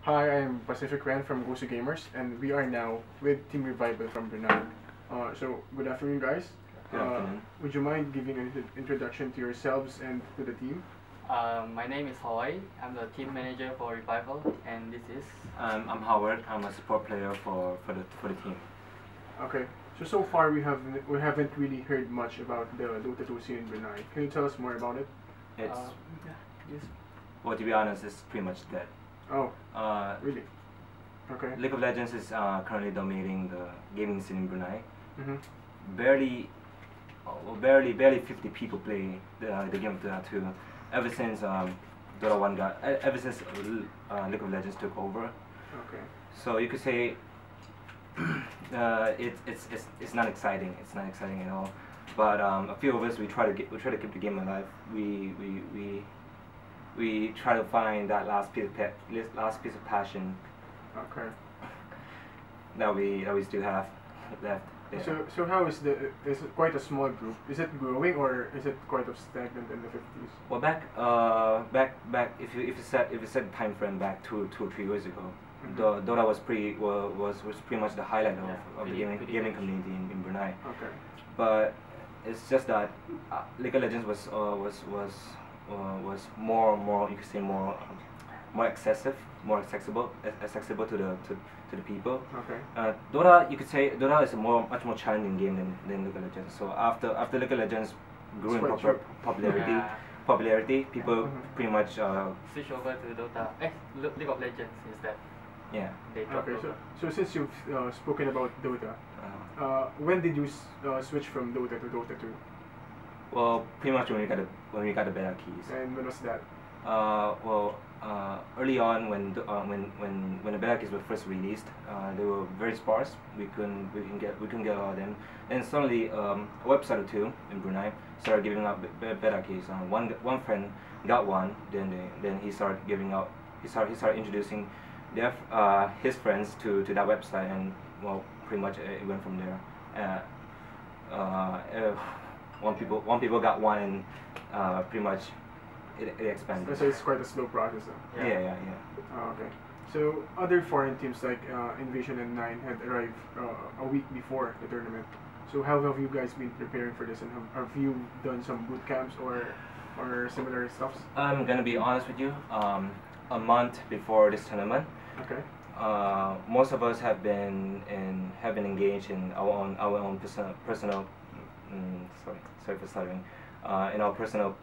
Hi, I'm Pacific Ren from Gosu Gamers, and we are now with Team Revival from Brunei. So, good afternoon, guys. Good afternoon. Would you mind giving an introduction to yourselves and to the team? My name is Hawaii. I'm the team manager for Revival, and this is. I'm Howard. I'm a support player for the team. Okay. So far we haven't really heard much about the Dota 2 scene in Brunei. Can you tell us more about it? It's Yes. well, to be honest, it's pretty much dead. Oh, Uh, really? Okay. League of Legends is currently dominating the gaming scene in Brunei. Mm-hmm. Barely 50 people play the game of Dota 2. Ever since Dota 1 ever since League of Legends took over. Okay. So you could say it's not exciting. It's not exciting at all. But a few of us we try to keep the game alive. We try to find that last piece of passion Okay. that we still have left. Yeah. So how is is it quite a small group? Is it growing or is it quite of stagnant in the 50s? Well, back if you set time frame back two or 3 years ago, Mm-hmm. Dota was pretty much the highlight of the gaming pretty community in Brunei. Okay. But it's just that League of Legends was more you could say more accessible to the people. Okay. Dota, you could say Dota is a much more challenging game than League of Legends. So after League of Legends grew in It's quite popularity, people Mhm. pretty much Switch over to Dota. League of Legends instead. yeah. They dropped Okay. Dota. So since you've spoken about Dota, when did you switch from Dota to Dota 2? Well, pretty much when we got the beta keys. And when was that? Early on when the beta keys were first released, they were very sparse. We couldn't get a lot of them. And suddenly, a website or two in Brunei started giving out beta keys. One friend got one. Then he started giving out. He started introducing his friends to that website, and well, pretty much it went from there. One people got one, and pretty much it expanded. So it's quite a slow process. Then. Yeah. Okay. So other foreign teams like Invasion and Nine had arrived a week before the tournament. So how have you guys been preparing for this, and have you done some boot camps or similar stuffs? I'm gonna be honest with you. A month before this tournament, Okay. most of us have been engaged in our own personal sorry for stuttering, in our personal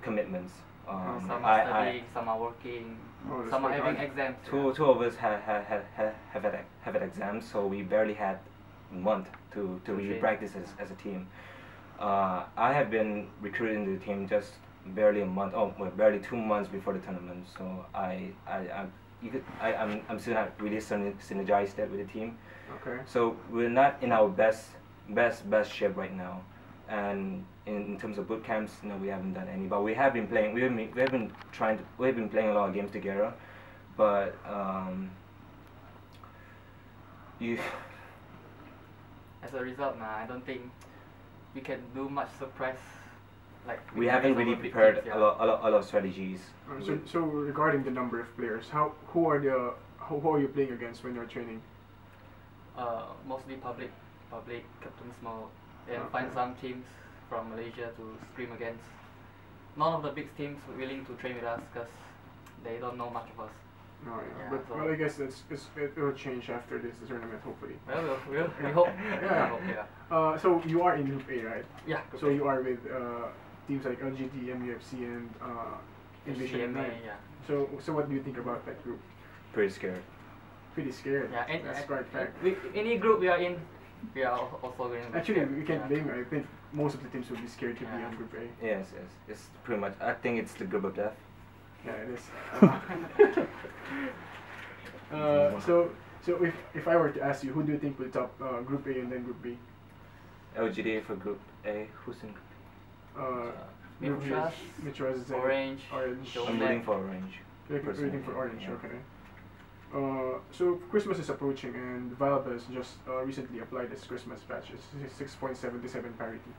commitments. Some are studying, some are working, Oh, that's some are quite having hard. exams. Two of us have had exams, so we barely had a month to really train. practice as a team. I have been recruited into the team just barely barely 2 months before the tournament. So I'm still not really synergized that with the team. Okay. So we're not in our best shape right now, and in terms of boot camps, no, we haven't done any. But we have been playing. We have been playing a lot of games together, but As a result, I don't think we can do much surprise. Like we haven't really big prepared teams, a lot of strategies. So regarding the number of players, who are you playing against when you're training? Mostly public, Captain Small, and Okay. find some teams from Malaysia to stream against. None of the big teams were willing to train with us because they don't know much of us. Oh, yeah. Yeah, But so- well, I guess it will change after this tournament, hopefully. Well, we hope. Yeah. We hope, yeah. So you are in Group A, right? Yeah. So you are with teams like LGT, MUFC, and Invasion and HCMA, Nine. yeah. So what do you think about that group? Pretty scared. Pretty scared. Yeah, and That's quite fact. Any group we are in, we are also going to be Actually, scared. we can't Yeah. blame you. I think most of the teams would be scared to be Yeah. on Group A. Yes. It's pretty much. I think it's the group of death. Yeah, it is. So if I were to ask you, who do you think will top Group A and then Group B? LGD for group A. Who's in? Group B is Mitras, Mitras, Zenit, Orange, Orange. Joe I'm Black. rooting for Orange. You're personally, rooting for Orange, yeah. okay. So Christmas is approaching, and Valve has just recently applied its Christmas patch. It's 6.77 parity.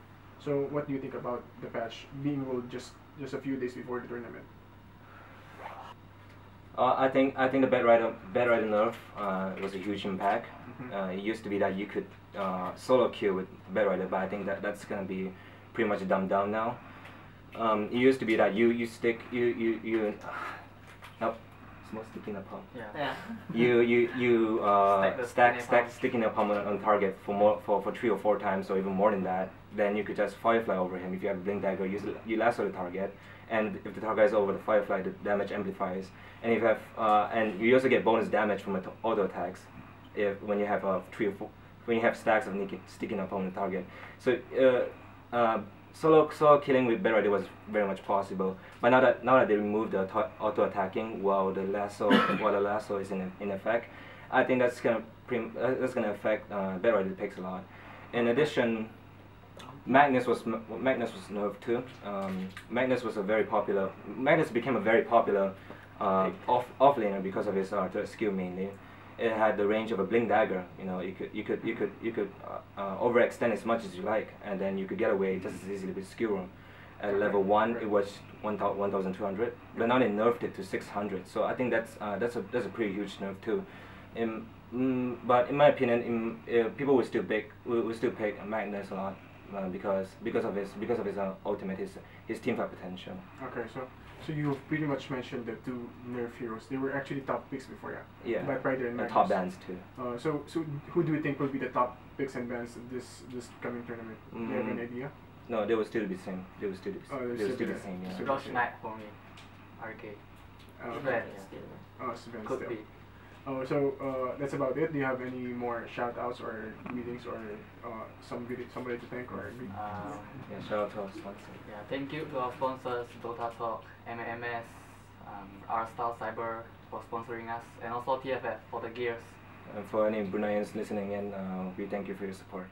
So what do you think about the patch being rolled just a few days before the tournament? I think the Batrider nerf was a huge impact. Mhm. It used to be that you could solo kill with Batrider, but I think that's gonna be pretty much dumbed down now. It used to be that you stick you nope, it's not sticking a pump. Yeah. You Stack stack sticking a pump on target for 3 or 4 times or even more than that. Then you could just Firefly over him. If you have Blink Dagger, you lasso the target, and if the target is over the Firefly, the damage amplifies. And if you have and you also get bonus damage from auto attacks when you have 3 or 4 when you have stacks of sticking up on the target. So solo killing with Batrider was very much possible, but now that they removed the auto attacking while the lasso is in effect, I think that's gonna affect Batrider picks a lot. In addition, Magnus was nerfed too. Magnus became a very popular offlaner because of his third skill mainly. It had the range of a Blink Dagger. You know, you could overextend as much as you like, and then you could get away just as easily with skill room. At level 1, it was 1,200, but now they nerfed it to 600. So I think that's a pretty huge nerf too. But in my opinion, people will still pick Magnus a lot because of his ultimate, his teamfight potential. Okay, so you've pretty much mentioned the 2 nerf heroes. They were actually top picks before, yeah. Yeah. Batrider and Magnus. Top bans too. So who do you think will be the top picks and bans this coming tournament? Do you have an idea? No, they will still be the same. They will still be the same. Yeah. Josh Knight for me. RK. Okay. Sven. Sven Could still. be. So that's about it. Do you have any more shout outs or greetings or somebody to thank or greet? Yeah, shout out to our sponsor. Yeah, thank you to our sponsors, Dota Talk, MMS, R-Style Cyber for sponsoring us, and also TFF for the gears. And for any Bruneians listening in, we thank you for your support.